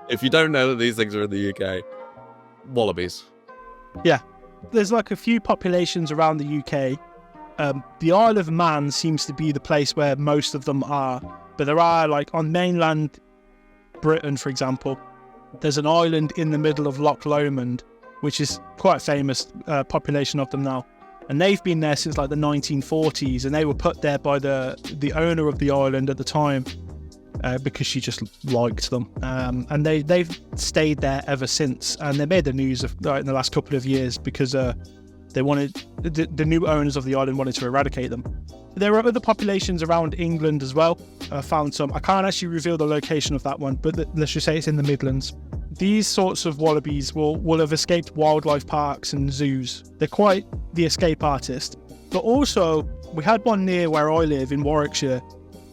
If you don't know that these things are in the UK, wallabies. Yeah. There's like a few populations around the UK. The Isle of Man seems to be the place where most of them are. But there are, like, on mainland Britain, for example, there's an island in the middle of Loch Lomond, which is quite a famous population of them now. And they've been there since like the 1940s, and they were put there by the owner of the island at the time because she just liked them. And they've stayed there ever since. And they made the news in the last couple of years because they wanted the new owners of the island wanted to eradicate them. There are other populations around England as well. I found some. I can't actually reveal the location of that one, but let's just say it's in the Midlands. These sorts of wallabies will have escaped wildlife parks and zoos. They're quite the escape artist. But also, we had one near where I live in Warwickshire.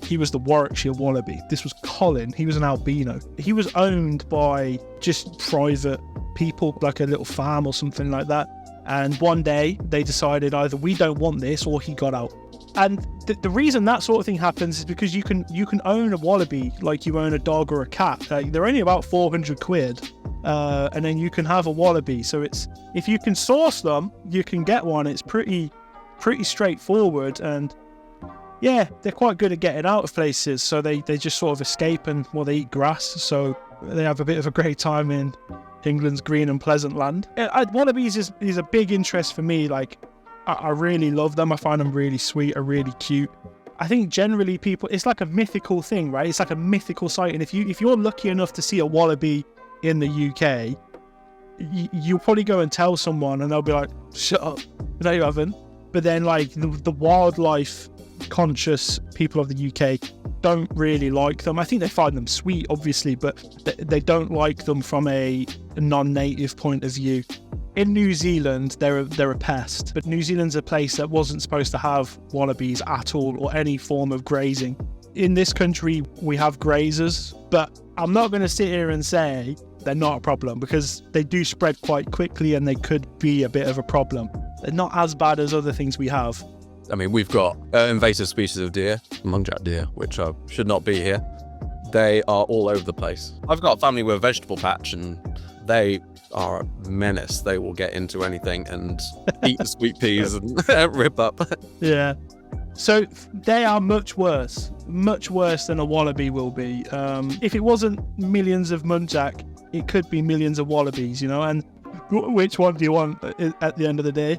He was the Warwickshire wallaby. This was Colin. He was an albino. He was owned by just private people, like a little farm or something like that. And one day they decided either we don't want this or he got out. And the reason that sort of thing happens is because you can own a wallaby like you own a dog or a cat. They're only about 400 quid. And then you can have a wallaby. So it's, if you can source them, you can get one. It's pretty straightforward. And yeah, they're quite good at getting out of places. So they just sort of escape and, well, they eat grass. So they have a bit of a great time in England's green and pleasant land. Wallabies is a big interest for me. Like, I really love them. I find them really sweet, are really cute. I think generally people, it's like a mythical thing, right? It's like a mythical sight. And if you're lucky enough to see a wallaby in the UK, you'll probably go and tell someone and they'll be like, shut up. No, you haven't. But then, like, the wildlife conscious people of the UK don't really like them. I think they find them sweet, obviously, but they don't like them from a non-native point of view. In New Zealand, they're a pest, but New Zealand's a place that wasn't supposed to have wallabies at all or any form of grazing. In this country, we have grazers, but I'm not going to sit here and say they're not a problem because they do spread quite quickly and they could be a bit of a problem. They're not as bad as other things we have. I mean, we've got invasive species of deer, muntjac deer, which should not be here. They are all over the place. I've got a family with a vegetable patch and they are a menace. They will get into anything and eat the sweet peas and rip up. Yeah. So they are much worse than a wallaby will be. If it wasn't millions of muntjac, it could be millions of wallabies, you know, and which one do you want at the end of the day?